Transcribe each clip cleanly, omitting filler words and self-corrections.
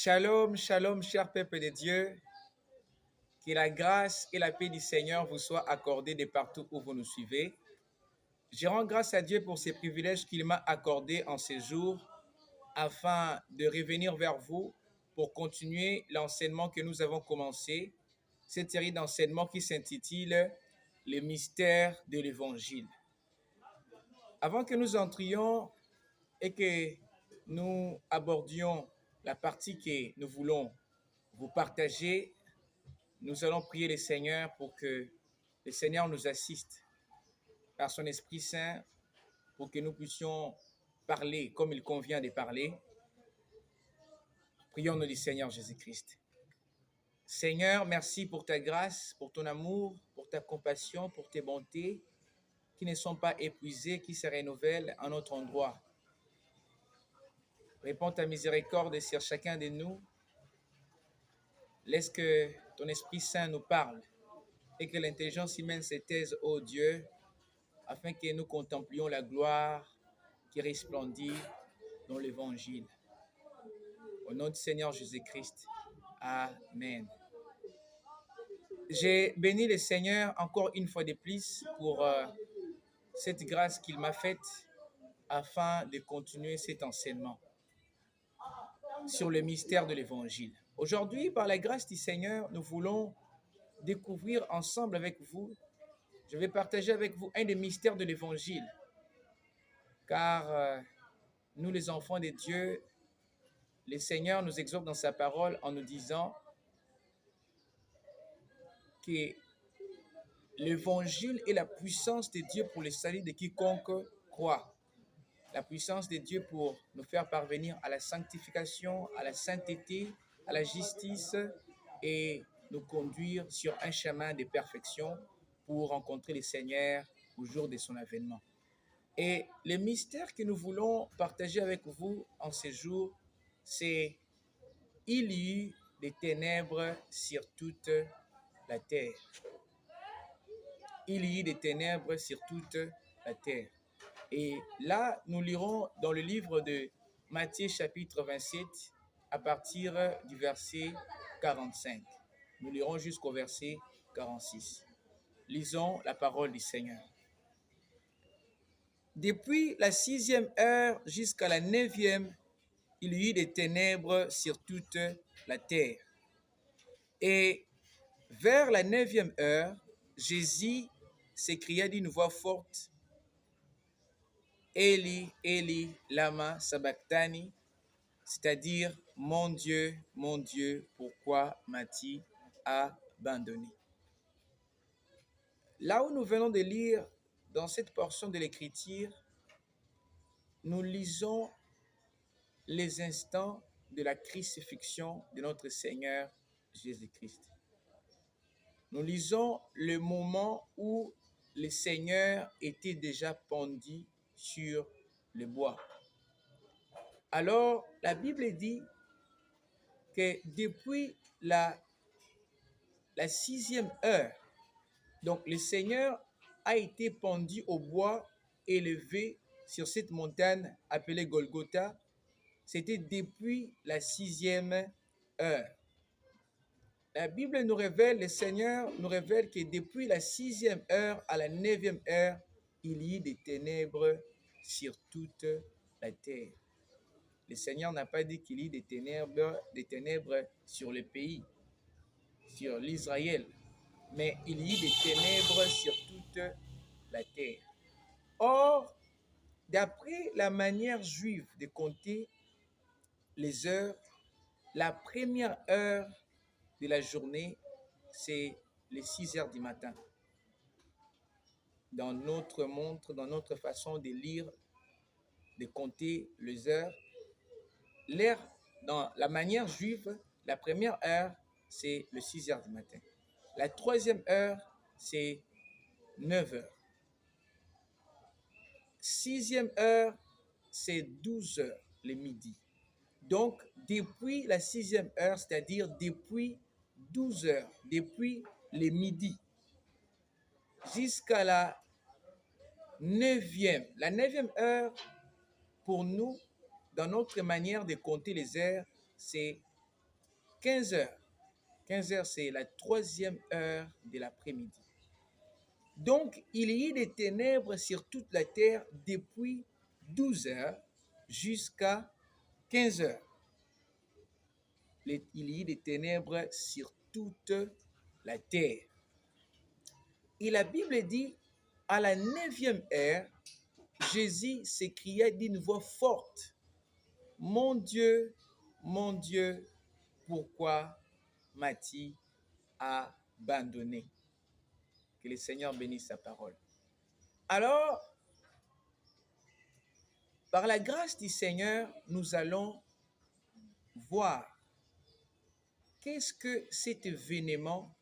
Shalom, shalom, cher peuple de Dieu. Que la grâce et la paix du Seigneur vous soient accordées de partout où vous nous suivez. Je rends grâce à Dieu pour ces privilèges qu'il m'a accordés en ces jours afin de revenir vers vous pour continuer l'enseignement que nous avons commencé, cette série d'enseignements qui s'intitule « Les mystères de l'Évangile ». Avant que nous entrions et que nous abordions la partie que nous voulons vous partager, nous allons prier le Seigneur pour que le Seigneur nous assiste par son Esprit Saint pour que nous puissions parler comme il convient de parler. Prions au nom du Seigneur Jésus-Christ. Seigneur, merci pour ta grâce, pour ton amour, pour ta compassion, pour tes bontés qui ne sont pas épuisées, qui se renouvellent en notre endroit. Réponds ta miséricorde sur chacun de nous. Laisse que ton Esprit Saint nous parle et que l'intelligence humaine se taise, ô Dieu, afin que nous contemplions la gloire qui resplendit dans l'Évangile. Au nom du Seigneur Jésus-Christ. Amen. J'ai béni le Seigneur encore une fois de plus pour cette grâce qu'il m'a faite afin de continuer cet enseignement sur le mystère de l'Évangile. Aujourd'hui, par la grâce du Seigneur, nous voulons découvrir ensemble avec vous, je vais partager avec vous un des mystères de l'Évangile, car nous les enfants de Dieu, le Seigneur nous exhorte dans sa parole en nous disant que l'Évangile est la puissance de Dieu pour le salut de quiconque croit. La puissance de Dieu pour nous faire parvenir à la sanctification, à la sainteté, à la justice et nous conduire sur un chemin de perfection pour rencontrer le Seigneur au jour de son avènement. Et le mystère que nous voulons partager avec vous en ces jours, c'est « Il y eut des ténèbres sur toute la terre ». Il y eut des ténèbres sur toute la terre. Et là, nous lirons dans le livre de Matthieu chapitre 27 à partir du verset 45. Nous lirons jusqu'au verset 46. Lisons la parole du Seigneur. Depuis la 6e heure jusqu'à la 9e, il y eut des ténèbres sur toute la terre. Et vers la 9e heure, Jésus s'écria d'une voix forte, « Eli, Eli, lama sabachthani », c'est-à-dire « mon Dieu, pourquoi m'as-tu abandonné ?» Là où nous venons de lire, dans cette portion de l'Écriture, nous lisons les instants de la crucifixion de notre Seigneur Jésus-Christ. Nous lisons le moment où le Seigneur était déjà pendu sur le bois. Alors, la Bible dit que depuis la 6e heure, donc le Seigneur a été pendu au bois, élevé sur cette montagne appelée Golgotha. C'était depuis la 6e heure. La Bible nous révèle, le Seigneur nous révèle que depuis la 6e heure à la 9e heure, il y a des ténèbres sur toute la terre. Le Seigneur n'a pas dit qu'il y ait des ténèbres sur le pays, sur l'Israël, mais il y a des ténèbres sur toute la terre. Or, d'après la manière juive de compter les heures, la première heure de la journée, c'est les 6 heures du matin. Dans notre montre, dans notre façon de lire, de compter les heures, l'heure, dans la manière juive, la première heure, c'est le 6 heures du matin. La 3e heure, c'est 9 heures. 6e heure, c'est 12 heures, le midi. Donc, depuis la 6e heure, c'est-à-dire depuis 12 heures, depuis le midi, jusqu'à la 9e. La 9e heure, pour nous, dans notre manière de compter les heures, c'est 15 heures. 15 heures, c'est la 3e heure de l'après-midi. Donc, il y eut des ténèbres sur toute la terre depuis 12 heures jusqu'à 15 heures. Il y eut des ténèbres sur toute la terre. Et la Bible dit, à la 9e heure, Jésus s'écria d'une voix forte, « mon Dieu, pourquoi m'as-tu abandonné ?» Que le Seigneur bénisse sa parole. Alors, par la grâce du Seigneur, nous allons voir qu'est-ce que cet événement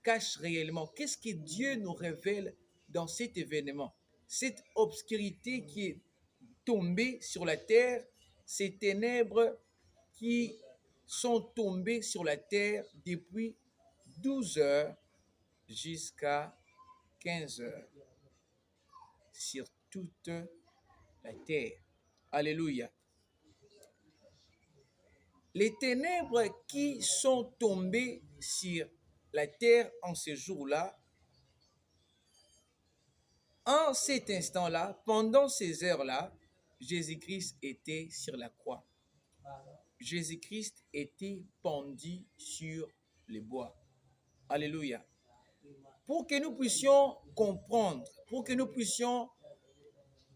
cache réellement. Qu'est-ce que Dieu nous révèle dans cet événement? Cette obscurité qui est tombée sur la terre, ces ténèbres qui sont tombées sur la terre depuis 12 heures jusqu'à 15 heures sur toute la terre. Alléluia. Les ténèbres qui sont tombées sur la terre en ce jour-là, en cet instant-là, pendant ces heures-là, Jésus-Christ était sur la croix. Jésus-Christ était pendu sur les bois. Alléluia. Pour que nous puissions comprendre, pour que nous puissions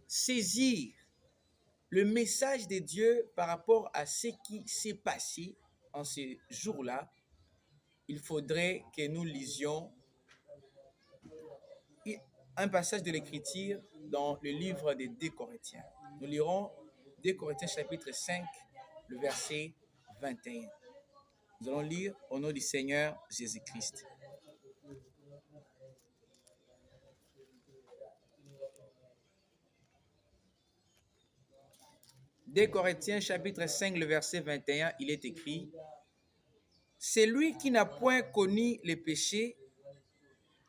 saisir le message de Dieu par rapport à ce qui s'est passé en ce jour-là, il faudrait que nous lisions un passage de l'Écriture dans le livre des 2 Corinthiens. Nous lirons 2 Corinthiens chapitre 5, le verset 21. Nous allons lire au nom du Seigneur Jésus-Christ. Des Corinthiens chapitre 5, le verset 21, il est écrit, « C'est lui qui n'a point connu les péchés,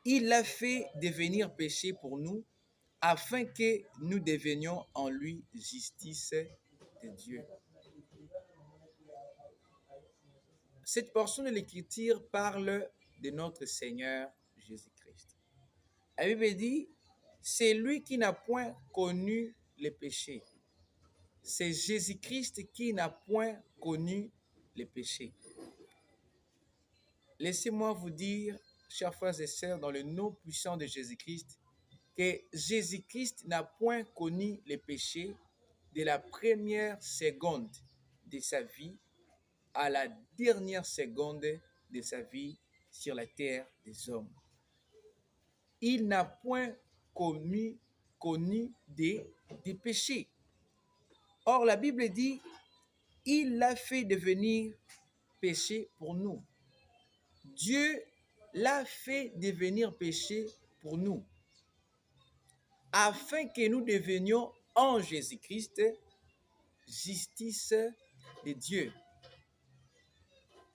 il l'a fait devenir péché pour nous, afin que nous devenions en lui justice de Dieu. » Cette portion de l'Écriture parle de notre Seigneur Jésus-Christ. La Bible dit, c'est lui qui n'a point connu les péchés. C'est Jésus-Christ qui n'a point connu les péchés. Laissez-moi vous dire, chers frères et sœurs, dans le nom puissant de Jésus-Christ, que Jésus-Christ n'a point connu les péchés de la première seconde de sa vie à la dernière seconde de sa vie sur la terre des hommes. Il n'a point connu des péchés. Or, la Bible dit, il l'a fait devenir péché pour nous. Dieu l'a fait devenir péché pour nous, afin que nous devenions en Jésus-Christ justice de Dieu.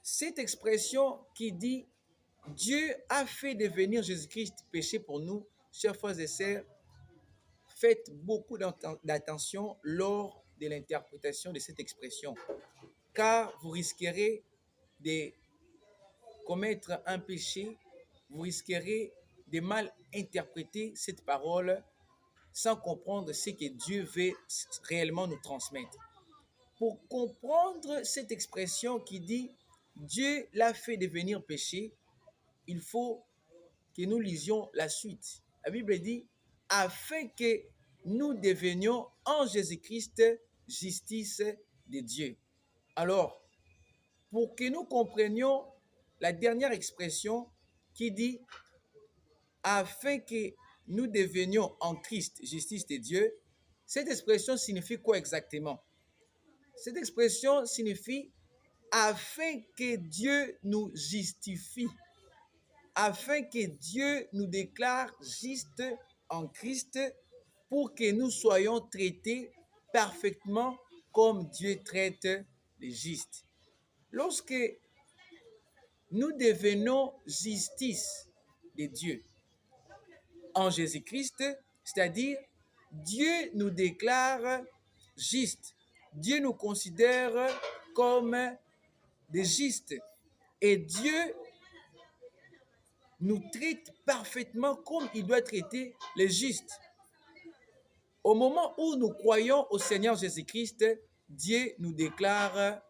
Cette expression qui dit Dieu a fait devenir Jésus-Christ péché pour nous, chers frères et sœurs, faites beaucoup d'attention lors de l'interprétation de cette expression, car vous risquerez de commettre un péché, vous risquerez de mal interpréter cette parole sans comprendre ce que Dieu veut réellement nous transmettre. Pour comprendre cette expression qui dit Dieu l'a fait devenir péché, il faut que nous lisions la suite. La Bible dit afin que nous devenions en Jésus-Christ justice de Dieu. Alors, pour que nous comprenions la dernière expression qui dit afin que nous devenions en Christ justice de Dieu, cette expression signifie quoi exactement? Cette expression signifie afin que Dieu nous justifie, afin que Dieu nous déclare justes en Christ pour que nous soyons traités parfaitement comme Dieu traite les justes. Lorsque nous devenons justice de Dieu en Jésus-Christ, c'est-à-dire Dieu nous déclare justes, Dieu nous considère comme des justes. Et Dieu nous traite parfaitement comme il doit traiter les justes. Au moment où nous croyons au Seigneur Jésus-Christ, Dieu nous déclare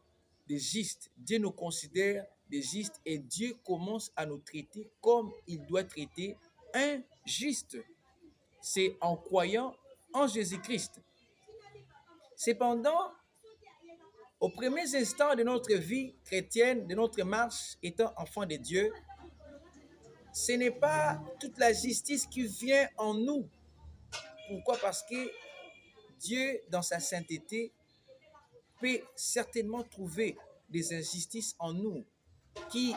des justes. Dieu nous considère des justes et Dieu commence à nous traiter comme il doit traiter un juste. C'est en croyant en Jésus-Christ. Cependant, aux premiers instants de notre vie chrétienne, de notre marche étant enfant de Dieu, ce n'est pas toute la justice qui vient en nous. Pourquoi? Parce que Dieu, dans sa sainteté, peut certainement trouver des injustices en nous qui,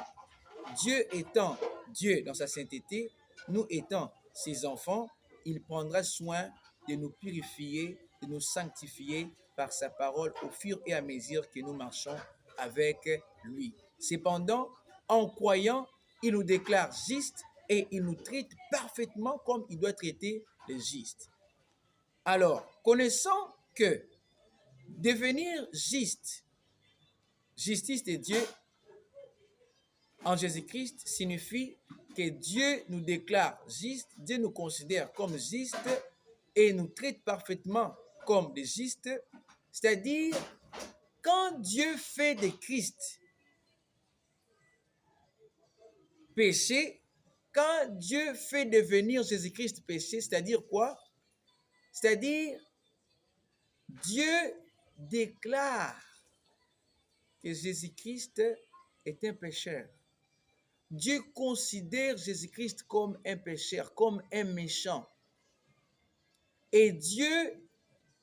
Dieu étant Dieu dans sa sainteté, nous étant ses enfants, il prendra soin de nous purifier, de nous sanctifier par sa parole au fur et à mesure que nous marchons avec lui. Cependant, en croyant, il nous déclare justes et il nous traite parfaitement comme il doit traiter les justes. Alors, connaissant que devenir juste, justice de Dieu en Jésus-Christ signifie que Dieu nous déclare juste, Dieu nous considère comme justes et nous traite parfaitement comme des justes, c'est-à-dire quand Dieu fait de Christ péché, quand Dieu fait devenir Jésus-Christ péché, c'est-à-dire quoi? C'est-à-dire Dieu déclare que Jésus-Christ est un pécheur. Dieu considère Jésus-Christ comme un pécheur, comme un méchant. Et Dieu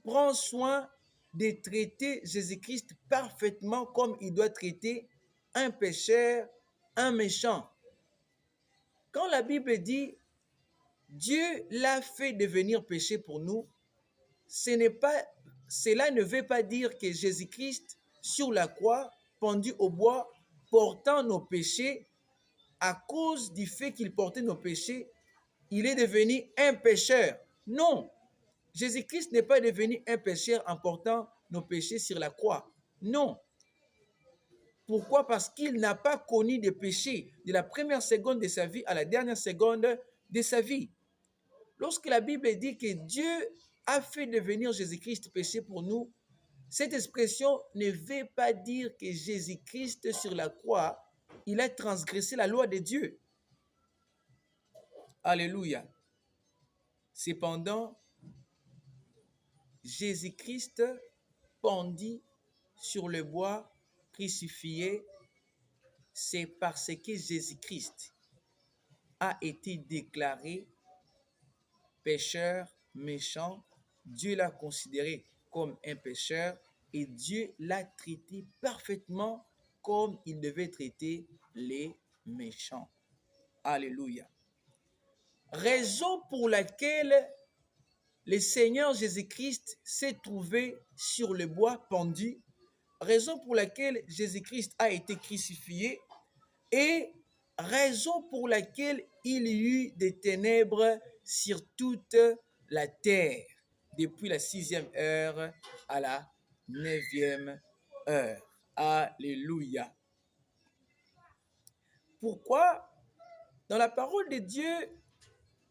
prend soin de traiter Jésus-Christ parfaitement comme il doit traiter un pécheur, un méchant. Quand la Bible dit Dieu l'a fait devenir péché pour nous, cela ne veut pas dire que Jésus-Christ sur la croix, pendu au bois, portant nos péchés, à cause du fait qu'il portait nos péchés, il est devenu un pécheur. Non, Jésus-Christ n'est pas devenu un pécheur en portant nos péchés sur la croix. Non. Pourquoi? Parce qu'il n'a pas connu de péché de la première seconde de sa vie à la dernière seconde de sa vie. Lorsque la Bible dit que Dieu a fait devenir Jésus-Christ péché pour nous, cette expression ne veut pas dire que Jésus-Christ sur la croix, il a transgressé la loi de Dieu. Alléluia. Cependant, Jésus-Christ pendit sur le bois, crucifié, c'est parce que Jésus-Christ a été déclaré pécheur, méchant. Dieu l'a considéré comme un pécheur et Dieu l'a traité parfaitement comme il devait traiter les méchants. Alléluia. Raison pour laquelle le Seigneur Jésus-Christ s'est trouvé sur le bois pendu, raison pour laquelle Jésus-Christ a été crucifié et raison pour laquelle il y eut des ténèbres sur toute la terre, depuis la 6e heure à la 9e heure. Alléluia. Pourquoi? Dans la parole de Dieu,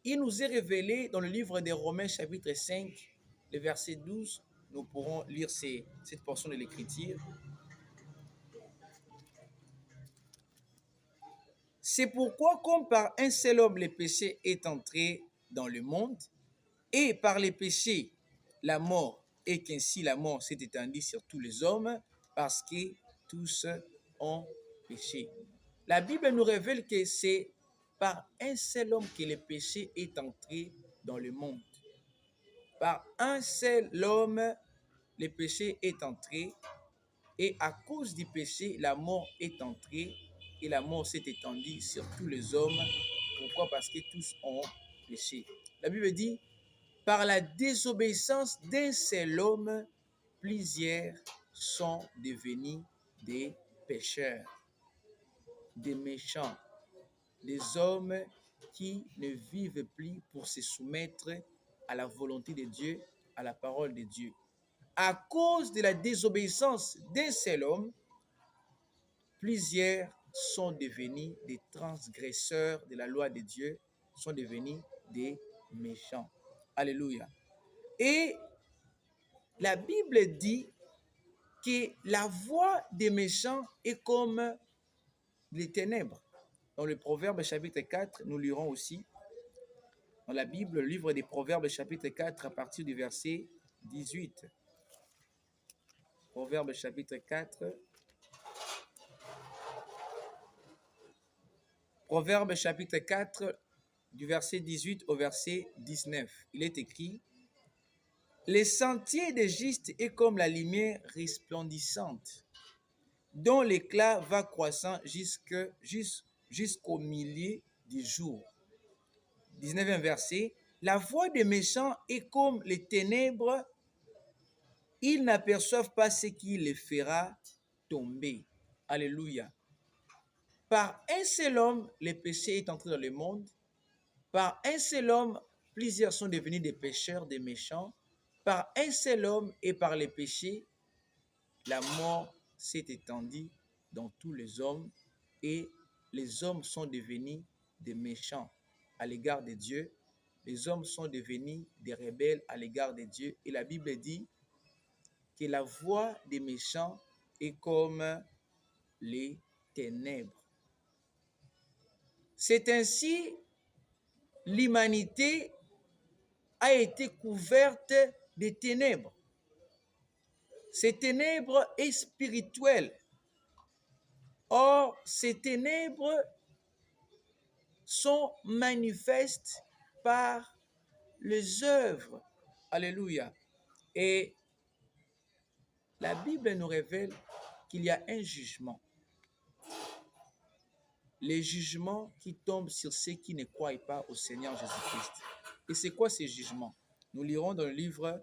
il nous est révélé dans le livre des Romains chapitre 5, le verset 12, nous pourrons lire cette portion de l'Écriture. C'est pourquoi, comme par un seul homme le péché est entré dans le monde, et par les péchés la mort, et qu'ainsi la mort s'est étendue sur tous les hommes, parce que tous ont péché. La Bible nous révèle que c'est par un seul homme que le péché est entré dans le monde. Par un seul homme, le péché est entré, et à cause du péché, la mort est entrée, et la mort s'est étendue sur tous les hommes. Pourquoi? Parce que tous ont péché. La Bible dit, par la désobéissance d'un seul homme, plusieurs sont devenus des pécheurs, des méchants, des hommes qui ne vivent plus pour se soumettre à la volonté de Dieu, à la parole de Dieu. À cause de la désobéissance d'un seul homme, plusieurs sont devenus des transgresseurs de la loi de Dieu, sont devenus des méchants. Alléluia. Et la Bible dit que la voix des méchants est comme les ténèbres. Dans le Proverbe chapitre 4, nous lirons aussi dans la Bible, le livre des Proverbes chapitre 4 à partir du verset 18. Proverbe chapitre 4. Proverbe chapitre 4 du verset 18 au verset 19. Il est écrit: les sentiers des justes est comme la lumière resplendissante, dont l'éclat va croissant jusqu'au milieu du jour. 19e verset. La voix des méchants est comme les ténèbres, ils n'aperçoivent pas ce qui les fera tomber. Alléluia. Par un seul homme, le péché est entré dans le monde. Par un seul homme, plusieurs sont devenus des pécheurs, des méchants. Par un seul homme et par les péchés, la mort s'est étendue dans tous les hommes et les hommes sont devenus des méchants à l'égard de Dieu. Les hommes sont devenus des rebelles à l'égard de Dieu. Et la Bible dit que la voix des méchants est comme les ténèbres. C'est ainsi l'humanité a été couverte des ténèbres. Ces ténèbres est spirituelles. Or, ces ténèbres sont manifestes par les œuvres. Alléluia. Et la Bible nous révèle qu'il y a un jugement. Les jugements qui tombent sur ceux qui ne croient pas au Seigneur Jésus-Christ. Et c'est quoi ces jugements? Nous lirons dans le livre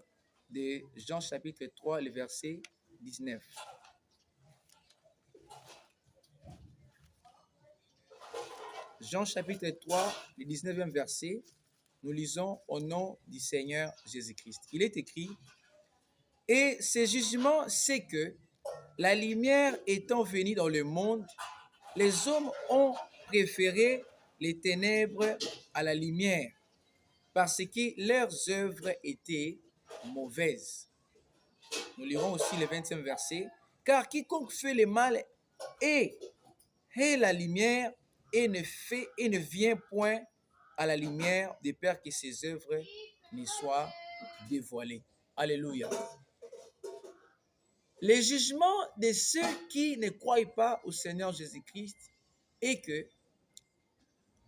de Jean chapitre 3, le verset 19. Jean chapitre 3, le 19e verset, nous lisons au nom du Seigneur Jésus-Christ. Il est écrit: et ce jugement, c'est que la lumière étant venue dans le monde, les hommes ont préféré les ténèbres à la lumière, parce que leurs œuvres étaient mauvaises. Nous lirons aussi le 20e verset. Car quiconque fait le mal est la lumière et ne vient point à la lumière de peur que ses œuvres ne soient dévoilées. Alléluia. Le jugement de ceux qui ne croient pas au Seigneur Jésus-Christ est que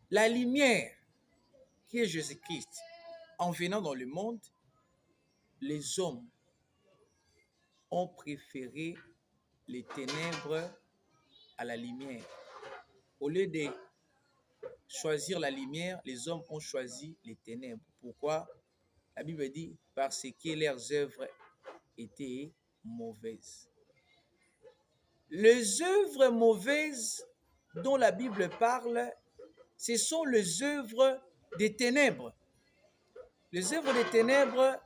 la lumière qui est Jésus-Christ, en venant dans le monde, les hommes ont préféré les ténèbres à la lumière. Au lieu de choisir la lumière, les hommes ont choisi les ténèbres. Pourquoi? La Bible dit parce que leurs œuvres étaient mauvaises. Les œuvres mauvaises dont la Bible parle, ce sont les œuvres des ténèbres. Les œuvres des ténèbres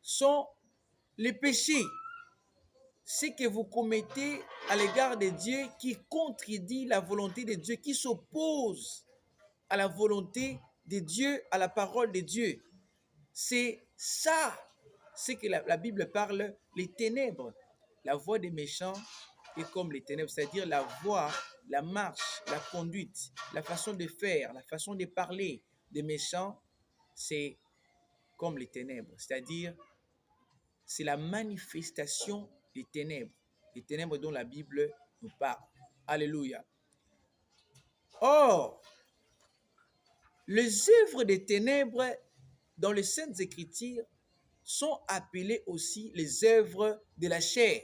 sont les péchés. Ce que vous commettez à l'égard de Dieu qui contredit la volonté de Dieu, qui s'oppose à la volonté de Dieu, à la parole de Dieu. C'est ça, ce que la Bible parle, les ténèbres. La voie des méchants est comme les ténèbres, c'est-à-dire la voie, la marche, la conduite, la façon de faire, la façon de parler des méchants, c'est comme les ténèbres, c'est-à-dire c'est la manifestation des ténèbres dont la Bible nous parle. Alléluia. Or, les œuvres des ténèbres dans les Saintes Écritures sont appelées aussi les œuvres de la chair,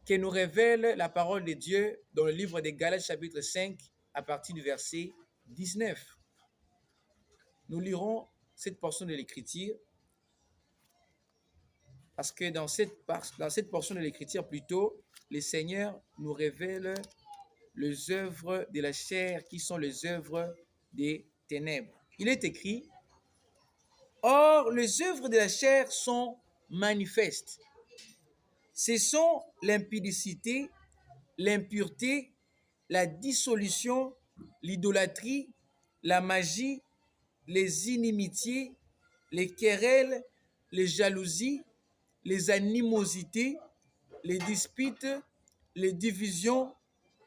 que nous révèle la parole de Dieu dans le livre de Galates chapitre 5 à partir du verset 19. Nous lirons cette portion de l'Écriture parce que dans cette portion de l'Écriture plutôt, le Seigneur nous révèle les œuvres de la chair qui sont les œuvres des ténèbres. Il est écrit: or, les œuvres de la chair sont manifestes, Ce sont l'impudicité, l'impureté, la dissolution, l'idolâtrie, la magie, les inimitiés, les querelles, les jalousies, les animosités, les disputes, les divisions,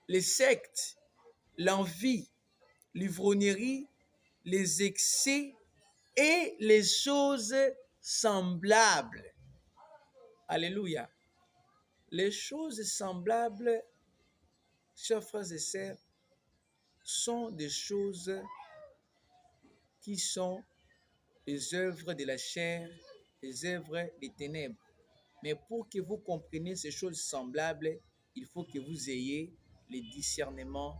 les sectes, l'envie, l'ivrognerie, les excès et les choses semblables. Alléluia. Les choses semblables, chers frères et sœurs, sont des choses qui sont les œuvres de la chair, les œuvres des ténèbres. Mais pour que vous compreniez ces choses semblables, il faut que vous ayez le discernement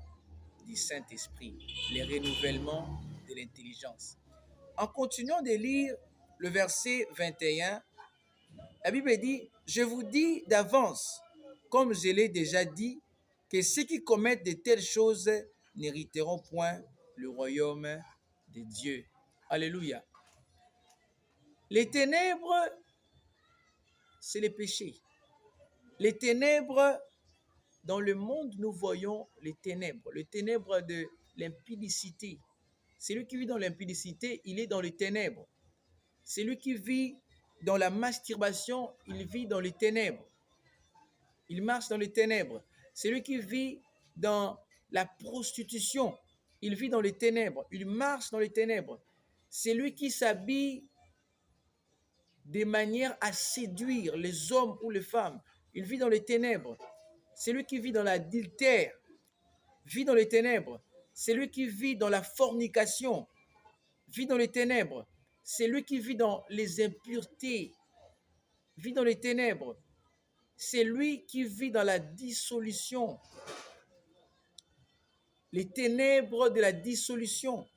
du Saint-Esprit, le renouvellement de l'intelligence. En continuant de lire le verset 21, la Bible dit, « Je vous dis d'avance, comme je l'ai déjà dit, que ceux qui commettent de telles choses n'hériteront point le royaume de Dieu. » Alléluia. Les ténèbres, c'est les péchés. Les ténèbres, dans le monde, nous voyons les ténèbres de l'impudicité. Celui qui vit dans l'impudicité, il est dans les ténèbres. Celui qui vit dans la masturbation, il vit dans les ténèbres. Il marche dans les ténèbres. Celui qui vit dans la prostitution, il vit dans les ténèbres. Il marche dans les ténèbres. Celui qui s'habille de manière à séduire les hommes ou les femmes, il vit dans les ténèbres. Celui qui vit dans l'adultère vit dans les ténèbres. Celui qui vit dans la fornication vit dans les ténèbres. Celui qui vit dans les impuretés vit dans les ténèbres. Celui qui vit dans la dissolution, les ténèbres de la dissolution,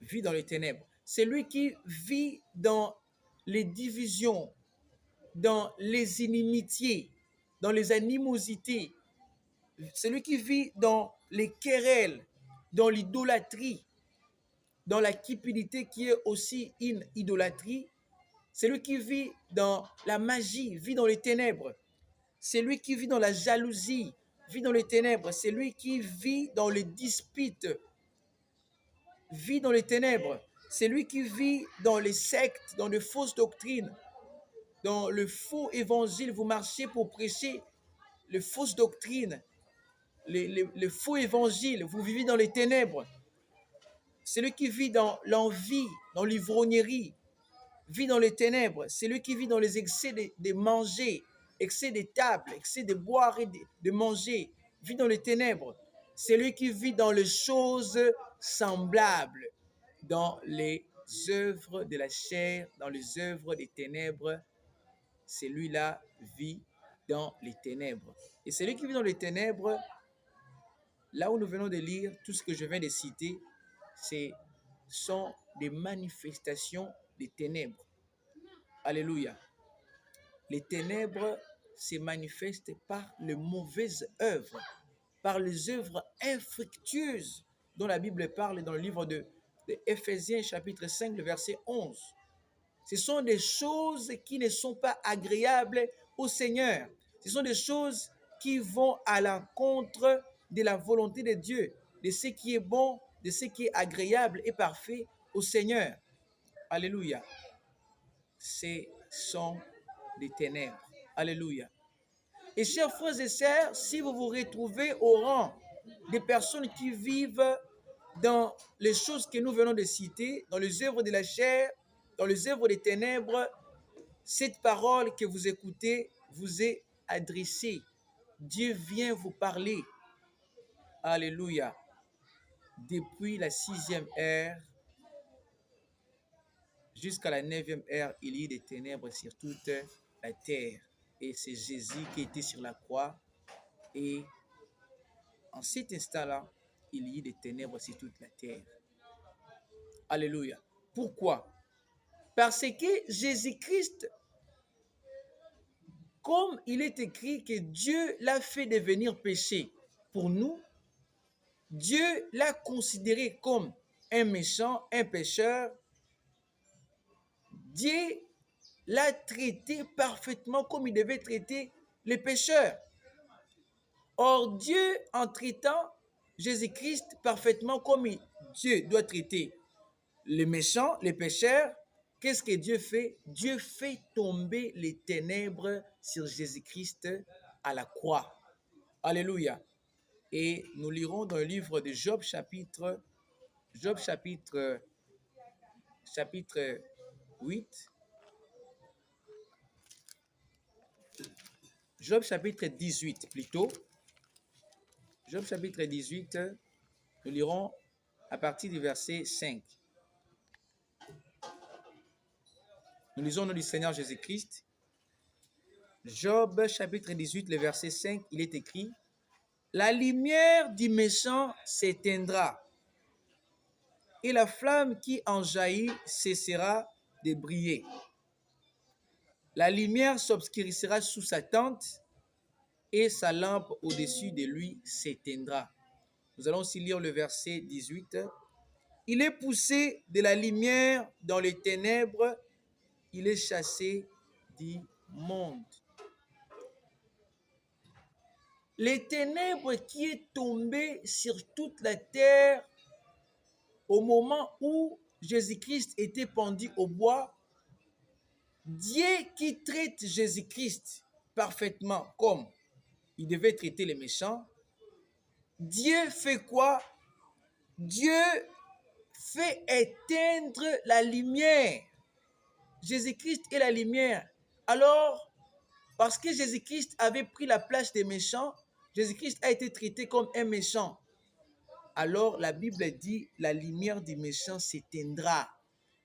vit dans les ténèbres. Celui qui vit dans les divisions, dans les inimitiés, dans les animosités, celui qui vit dans les querelles, dans l'idolâtrie, dans la cupidité qui est aussi une idolâtrie, celui qui vit dans la magie vit dans les ténèbres. Celui qui vit dans la jalousie vit dans les ténèbres. Celui qui vit dans les disputes vit dans les ténèbres. Celui qui vit dans les sectes, dans de fausses doctrines, dans le faux évangile, vous marchez pour prêcher les fausses doctrines, les faux évangiles, vous vivez dans les ténèbres. Celui qui vit dans l'envie, dans l'ivrognerie, vit dans les ténèbres. Celui qui vit dans les excès de manger, excès de table, excès de boire et de manger, vit dans les ténèbres. Celui qui vit dans les choses semblables, dans les œuvres de la chair, dans les œuvres des ténèbres, celui-là vit dans les ténèbres. Et celui qui vit dans les ténèbres, là où nous venons de lire, tout ce que je viens de citer, ce sont des manifestations des ténèbres. Alléluia. Les ténèbres se manifestent par les mauvaises œuvres, par les œuvres infructueuses dont la Bible parle dans le livre de Éphésiens chapitre 5, le verset 11. Ce sont des choses qui ne sont pas agréables au Seigneur. Ce sont des choses qui vont à l'encontre de la volonté de Dieu, de ce qui est bon, de ce qui est agréable et parfait au Seigneur. Alléluia. Ce sont des ténèbres. Alléluia. Et chers frères et sœurs, si vous vous retrouvez au rang des personnes qui vivent dans les choses que nous venons de citer, dans les œuvres de la chair, dans les œuvres des ténèbres, cette parole que vous écoutez vous est adressée. Dieu vient vous parler. Alléluia. Depuis la 6e heure jusqu'à la 9e heure, il y a des ténèbres sur toute la terre. Et c'est Jésus qui était sur la croix. Et en cet instant-là, il y a des ténèbres sur toute la terre. Alléluia. Pourquoi? Parce que Jésus-Christ, comme il est écrit que Dieu l'a fait devenir péché pour nous, Dieu l'a considéré comme un méchant, un pécheur. Dieu l'a traité parfaitement comme il devait traiter les pécheurs. Or, Dieu, en traitant Jésus-Christ parfaitement comme Dieu doit traiter les méchants, les pécheurs, qu'est-ce que Dieu fait? Dieu fait tomber les ténèbres sur Jésus-Christ à la croix. Alléluia. Et nous lirons dans le livre de Job chapitre 8, Job chapitre 18 plutôt. Job chapitre 18, nous lirons à partir du verset 5. Nous lisons au nom du Seigneur Jésus-Christ. Job chapitre 18, le verset 5, il est écrit: la lumière du méchant s'éteindra, et la flamme qui en jaillit cessera de briller. La lumière s'obscurcira sous sa tente, et sa lampe au-dessus de lui s'éteindra. Nous allons aussi lire le verset 18. Il est poussé de la lumière dans les ténèbres, il est chassé du monde. Les ténèbres qui est tombé sur toute la terre au moment où Jésus-Christ était pendu au bois, Dieu qui traite Jésus-Christ parfaitement comme il devait traiter les méchants, Dieu fait quoi? Dieu fait éteindre la lumière. Jésus-Christ est la lumière. Alors, parce que Jésus-Christ avait pris la place des méchants, Jésus-Christ a été traité comme un méchant. Alors la Bible dit, la lumière du méchant s'éteindra.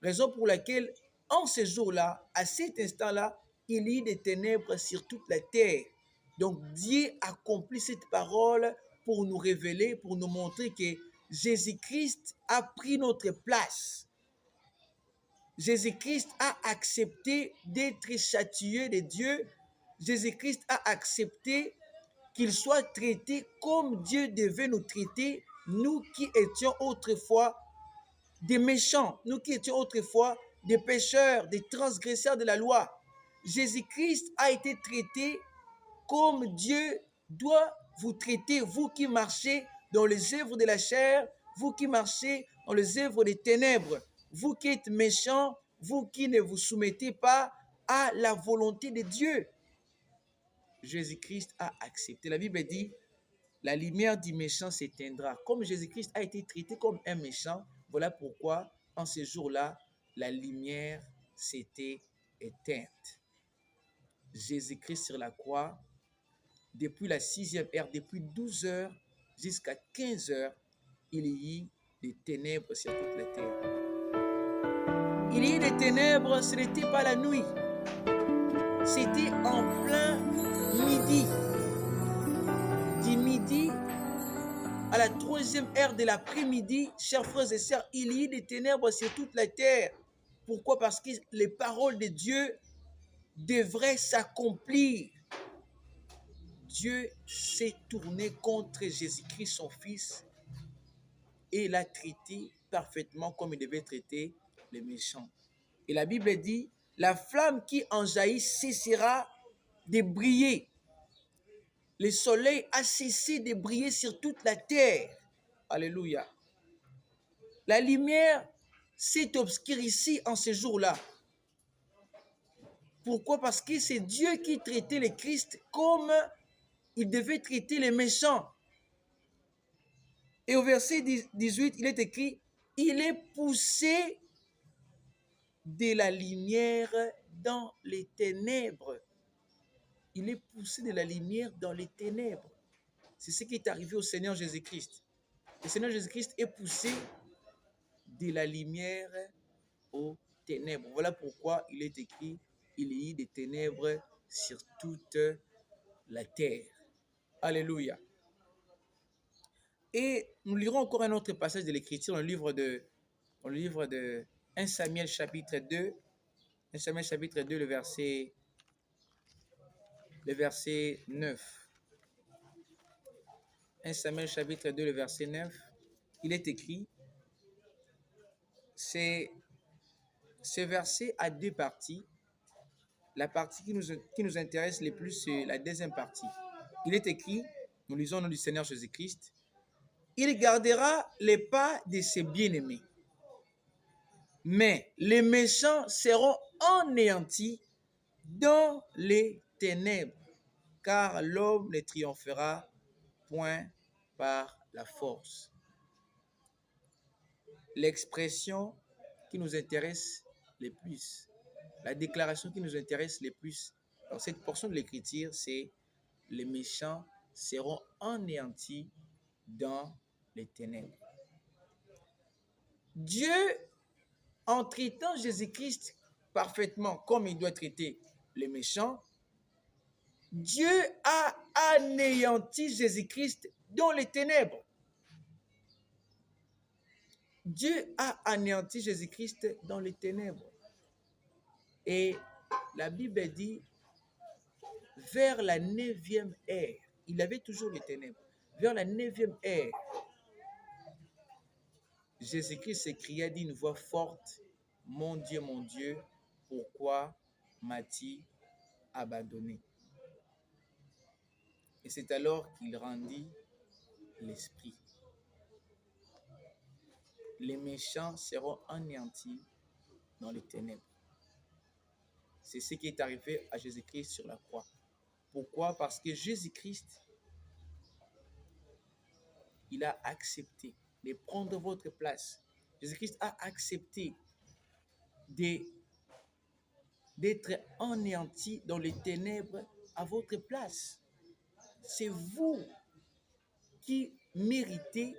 Raison pour laquelle, en ce jour-là, à cet instant-là, il y a des ténèbres sur toute la terre. Donc Dieu accomplit cette parole pour nous révéler, pour nous montrer que Jésus-Christ a pris notre place. Jésus-Christ a accepté d'être châtié de Dieu. Jésus-Christ a accepté qu'il soit traité comme Dieu devait nous traiter, nous qui étions autrefois des méchants, nous qui étions autrefois des pécheurs, des transgresseurs de la loi. Jésus-Christ a été traité comme Dieu doit vous traiter, vous qui marchez dans les œuvres de la chair, vous qui marchez dans les œuvres des ténèbres, vous qui êtes méchants, vous qui ne vous soumettez pas à la volonté de Dieu. Jésus-Christ a accepté. La Bible dit, la lumière du méchant s'éteindra. Comme Jésus-Christ a été traité comme un méchant, voilà pourquoi, en ce jour-là, la lumière s'était éteinte. Jésus-Christ sur la croix, depuis la 6e heure, depuis 12 heures jusqu'à 15 heures, il y a des ténèbres sur toute la terre. Il y a des ténèbres, ce n'était pas la nuit. C'était en plein midi. Du midi à la 3e heure de l'après-midi, chers frères et sœurs, il y a des ténèbres sur toute la terre. Pourquoi? Parce que les paroles de Dieu devraient s'accomplir. Dieu s'est tourné contre Jésus-Christ, son Fils, et l'a traité parfaitement comme il devait traiter les méchants. Et la Bible dit, la flamme qui en jaillit cessera de briller. Le soleil a cessé de briller sur toute la terre. Alléluia. La lumière s'est obscurcie en ce jour-là. Pourquoi? Parce que c'est Dieu qui traitait le Christ comme il devait traiter les méchants. Et au verset 18, il est écrit, il est poussé de la lumière dans les ténèbres. Il est poussé de la lumière dans les ténèbres. C'est ce qui est arrivé au Seigneur Jésus-Christ. Le Seigneur Jésus-Christ est poussé de la lumière aux ténèbres. Voilà pourquoi il est écrit, il y a des ténèbres sur toute la terre. Alléluia. Et nous lirons encore un autre passage de l'Écriture dans le livre de 1 Samuel chapitre 2. 1 Samuel chapitre 2, le verset 9. 1 Samuel chapitre 2, le verset 9. Il est écrit, ce verset a deux parties. la partie qui nous intéresse le plus, c'est la deuxième partie. Il est écrit, nous lisons au nom du Seigneur Jésus-Christ, il gardera les pas de ses bien-aimés, mais les méchants seront anéantis dans les ténèbres, car l'homme ne triomphera point par la force. L'expression qui nous intéresse le plus, la déclaration qui nous intéresse le plus dans cette portion de l'Écriture, c'est les méchants seront anéantis dans les ténèbres. Dieu, en traitant Jésus-Christ parfaitement comme il doit traiter les méchants, Dieu a anéanti Jésus-Christ dans les ténèbres. Dieu a anéanti Jésus-Christ dans les ténèbres. Et la Bible dit, vers la 9e heure, il avait toujours les ténèbres. Vers la 9e heure, Jésus-Christ s'écria d'une voix forte, mon Dieu, pourquoi m'as-tu abandonné? Et c'est alors qu'il rendit l'esprit. Les méchants seront anéantis dans les ténèbres. C'est ce qui est arrivé à Jésus-Christ sur la croix. Pourquoi? Parce que Jésus-Christ, il a accepté de prendre votre place. Jésus-Christ a accepté d'être anéanti dans les ténèbres à votre place. C'est vous qui méritez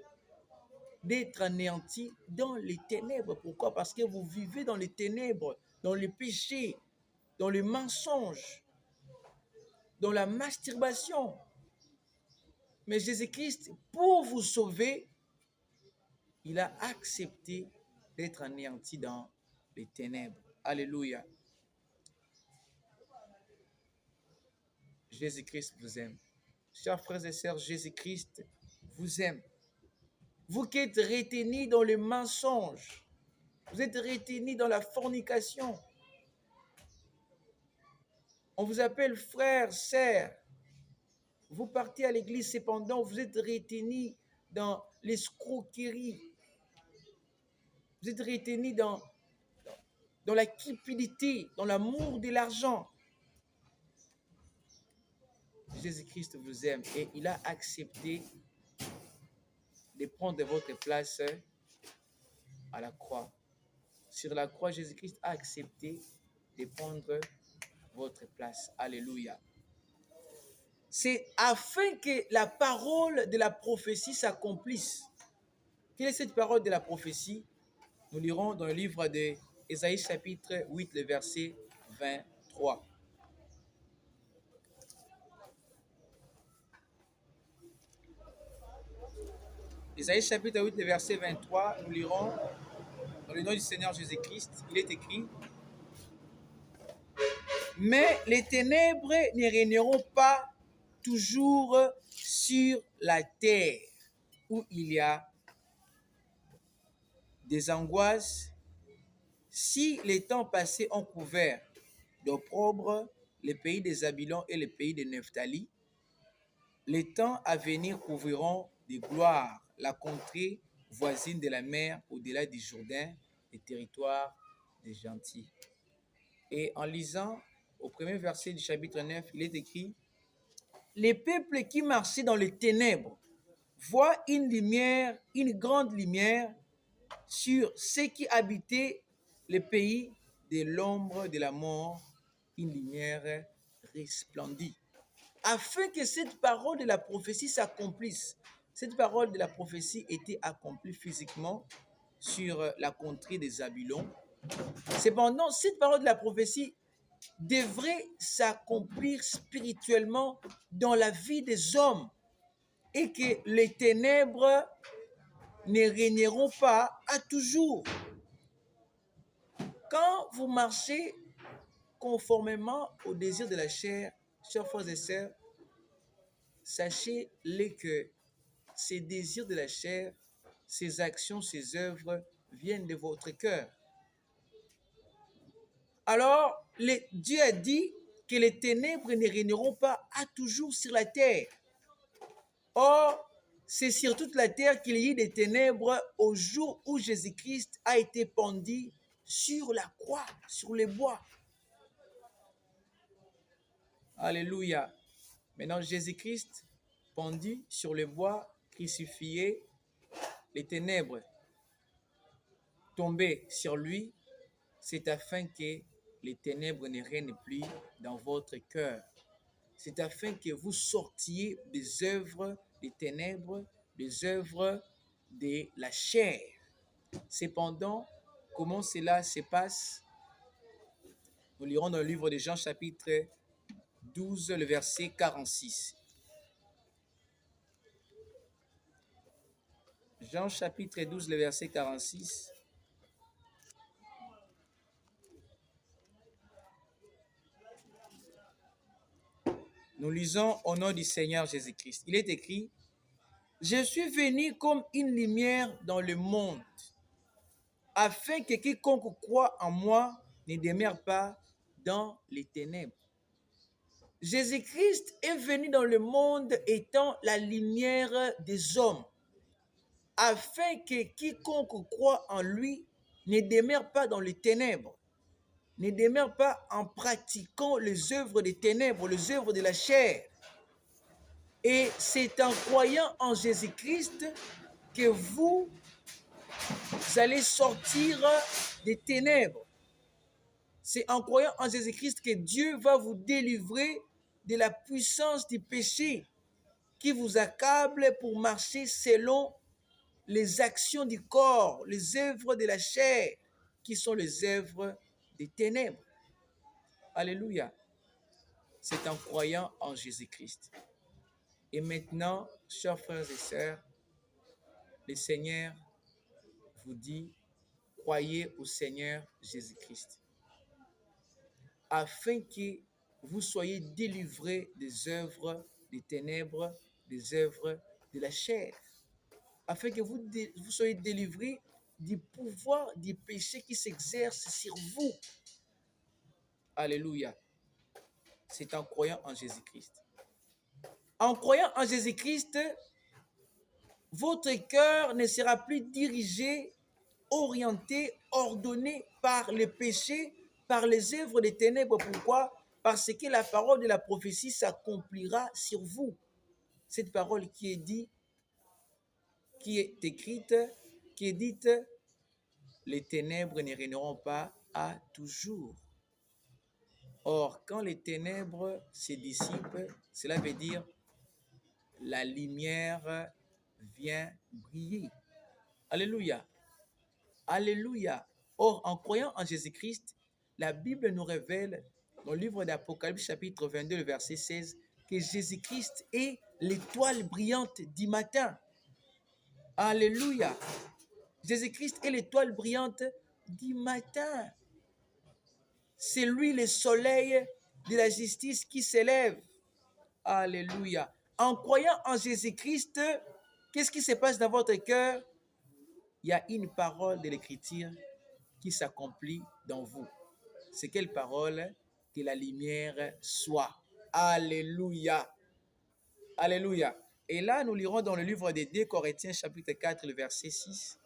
d'être anéanti dans les ténèbres. Pourquoi? Parce que vous vivez dans les ténèbres, dans le péché, dans le mensonge, dans la masturbation. Mais Jésus-Christ, pour vous sauver, il a accepté d'être anéanti dans les ténèbres. Alléluia. Jésus-Christ vous aime. Chers frères et sœurs, Jésus-Christ vous aime. Vous qui êtes retenus dans le mensonge, vous êtes retenus dans la fornication. On vous appelle frère, sœur. Vous partez à l'église, cependant, vous êtes retenus dans l'escroquerie. Vous êtes retenus dans la cupidité, dans l'amour de l'argent. Jésus-Christ vous aime et il a accepté de prendre votre place à la croix. Sur la croix, Jésus-Christ a accepté de prendre votre place. Alléluia. C'est afin que la parole de la prophétie s'accomplisse. Quelle est cette parole de la prophétie? Nous lirons dans le livre d'Ésaïe chapitre 8, le verset 23. Ésaïe chapitre 8, le verset 23, nous lirons dans le nom du Seigneur Jésus-Christ. Il est écrit: mais les ténèbres ne régneront pas toujours sur la terre, où il y a des angoisses. Si les temps passés ont couvert d'opprobre les pays des Zabulon et les pays de Nephtali, les temps à venir couvriront de gloire la contrée voisine de la mer au-delà du Jourdain, les territoires des gentils. Et en lisant au premier verset du chapitre 9, il est écrit: les peuples qui marchaient dans les ténèbres voient une lumière, une grande lumière sur ceux qui habitaient le pays de l'ombre de la mort, une lumière resplendit. Afin que cette parole de la prophétie s'accomplisse. Cette parole de la prophétie était accomplie physiquement sur la contrée des Zabulon. Cependant, cette parole de la prophétie devrait s'accomplir spirituellement dans la vie des hommes et que les ténèbres ne régneront pas à toujours. Quand vous marchez conformément au désir de la chair, chers frères et sœurs, sachez-les que ces désirs de la chair, ces actions, ces œuvres viennent de votre cœur. Alors, Dieu a dit que les ténèbres ne régneront pas à toujours sur la terre. Or, c'est sur toute la terre qu'il y a eu des ténèbres au jour où Jésus-Christ a été pendu sur la croix, sur les bois. Alléluia. Maintenant, Jésus-Christ pendu sur le bois, crucifié, les ténèbres tombaient sur lui, c'est afin que les ténèbres ne règnent plus dans votre cœur. C'est afin que vous sortiez des œuvres des ténèbres, des œuvres de la chair. Cependant, comment cela se passe? Nous lirons dans le livre de Jean chapitre 12, le verset 46. Jean chapitre 12, le verset 46. Nous lisons au nom du Seigneur Jésus-Christ. Il est écrit, « Je suis venu comme une lumière dans le monde, afin que quiconque croit en moi ne demeure pas dans les ténèbres. » Jésus-Christ est venu dans le monde étant la lumière des hommes, afin que quiconque croit en lui ne demeure pas dans les ténèbres, ne demeure pas en pratiquant les œuvres des ténèbres, les œuvres de la chair. Et c'est en croyant en Jésus-Christ que vous allez sortir des ténèbres. C'est en croyant en Jésus-Christ que Dieu va vous délivrer de la puissance du péché qui vous accable pour marcher selon les actions du corps, les œuvres de la chair, qui sont les œuvres des ténèbres. Alléluia. C'est en croyant en Jésus-Christ. Et maintenant, chers frères et sœurs, le Seigneur vous dit, croyez au Seigneur Jésus-Christ, afin que vous soyez délivrés des œuvres des ténèbres, des œuvres de la chair, afin que vous soyez délivrés du pouvoir du péché qui s'exerce sur vous. Alléluia. C'est en croyant en Jésus-Christ. En croyant en Jésus-Christ, votre cœur ne sera plus dirigé, orienté, ordonné par le péché, par les œuvres des ténèbres. Pourquoi? Parce que la parole de la prophétie s'accomplira sur vous. Cette parole qui est dite, qui est écrite, qui est dite, les ténèbres ne régneront pas à toujours. Or, quand les ténèbres se dissipent, cela veut dire la lumière vient briller. Alléluia. Alléluia. Or, en croyant en Jésus-Christ, la Bible nous révèle dans le livre d'Apocalypse chapitre 22, verset 16, que Jésus-Christ est l'étoile brillante du matin. Alléluia. Jésus-Christ est l'étoile brillante du matin. C'est lui le soleil de la justice qui s'élève. Alléluia. En croyant en Jésus-Christ, qu'est-ce qui se passe dans votre cœur? Il y a une parole de l'Écriture qui s'accomplit dans vous. C'est quelle parole? Que la lumière soit. Alléluia. Alléluia. Et là, nous lirons dans le livre des 2 Corinthiens, chapitre 4, le verset 6.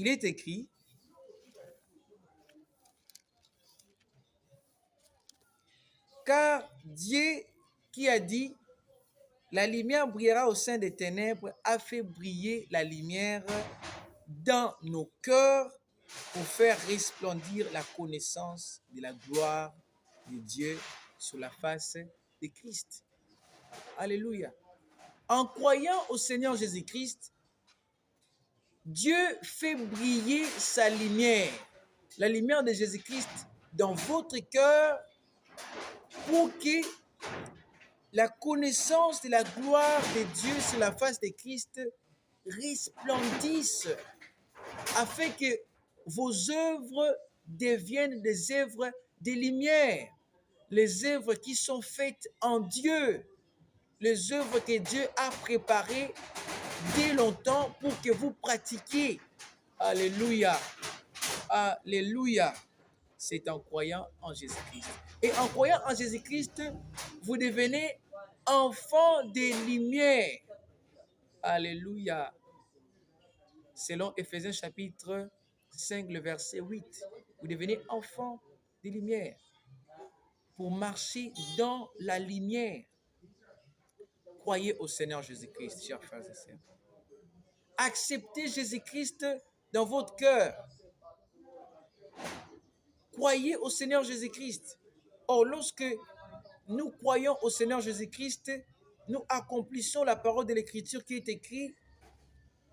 Il est écrit, car Dieu qui a dit, la lumière brillera au sein des ténèbres, a fait briller la lumière dans nos cœurs pour faire resplendir la connaissance de la gloire de Dieu sur la face de Christ. Alléluia. En croyant au Seigneur Jésus-Christ, Dieu fait briller sa lumière, la lumière de Jésus-Christ dans votre cœur pour que la connaissance de la gloire de Dieu sur la face de Christ resplendisse, afin que vos œuvres deviennent des œuvres de lumière, les œuvres qui sont faites en Dieu, les œuvres que Dieu a préparées dès longtemps pour que vous pratiquiez. Alléluia. Alléluia. C'est en croyant en Jésus-Christ. Et en croyant en Jésus-Christ, vous devenez enfant des lumières. Alléluia. Selon Éphésiens chapitre 5, le verset 8. Vous devenez enfant des lumières pour marcher dans la lumière. Croyez au Seigneur Jésus-Christ, chers frères et sœurs. Acceptez Jésus-Christ dans votre cœur. Croyez au Seigneur Jésus-Christ. Or, lorsque nous croyons au Seigneur Jésus-Christ, nous accomplissons la parole de l'Écriture qui est écrite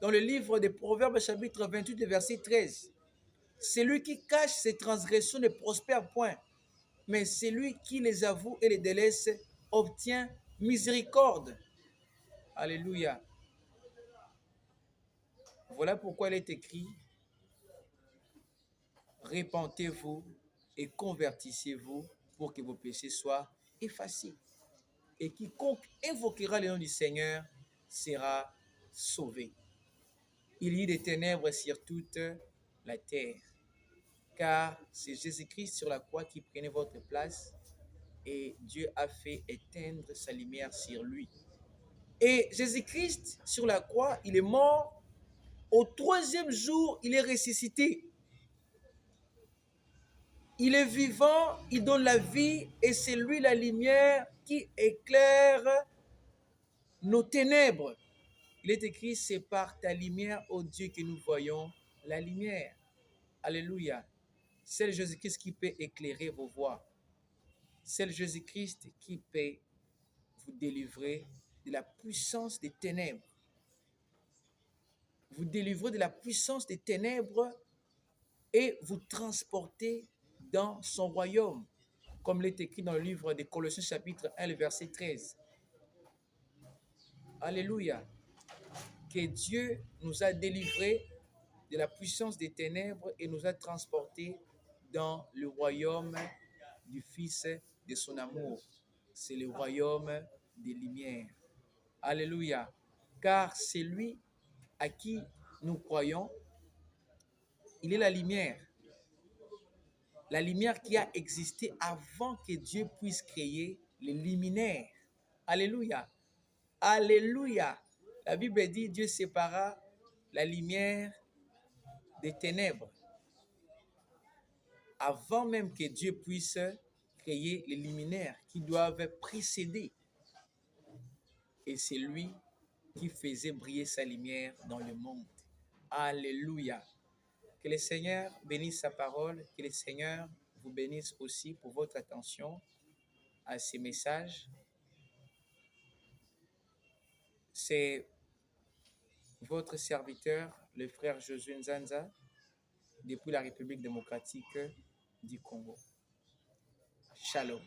dans le livre des Proverbes, chapitre 28, verset 13. Celui qui cache ses transgressions ne prospère point, mais celui qui les avoue et les délaisse obtient miséricorde. Alléluia. Voilà pourquoi il est écrit: repentez-vous et convertissez-vous pour que vos péchés soient effacés. Et quiconque invoquera le nom du Seigneur sera sauvé. Il y a des ténèbres sur toute la terre, car c'est Jésus-Christ sur la croix qui prenait votre place et Dieu a fait éteindre sa lumière sur lui. Et Jésus-Christ sur la croix, il est mort. Au troisième jour, il est ressuscité. Il est vivant, il donne la vie et c'est lui la lumière qui éclaire nos ténèbres. Il est écrit: c'est par ta lumière, ô Dieu, que nous voyons la lumière. Alléluia. C'est Jésus-Christ qui peut éclairer vos voies. C'est Jésus-Christ qui peut vous délivrer de la puissance des ténèbres. Vous délivrer de la puissance des ténèbres et vous transporter dans son royaume, comme l'est écrit dans le livre des Colossiens chapitre 1, le verset 13. Alléluia. Que Dieu nous a délivrés de la puissance des ténèbres et nous a transportés dans le royaume du Fils de son amour. C'est le royaume des lumières. Alléluia. Car c'est lui à qui nous croyons, il est la lumière. La lumière qui a existé avant que Dieu puisse créer les luminaires. Alléluia. Alléluia. La Bible dit: Dieu sépara la lumière des ténèbres. Avant même que Dieu puisse créer les luminaires qui doivent précéder. Et c'est lui qui faisait briller sa lumière dans le monde. Alléluia. Que le Seigneur bénisse sa parole, que le Seigneur vous bénisse aussi pour votre attention à ces messages. C'est votre serviteur, le frère Josué Nzanza, depuis la République démocratique du Congo. Shalom.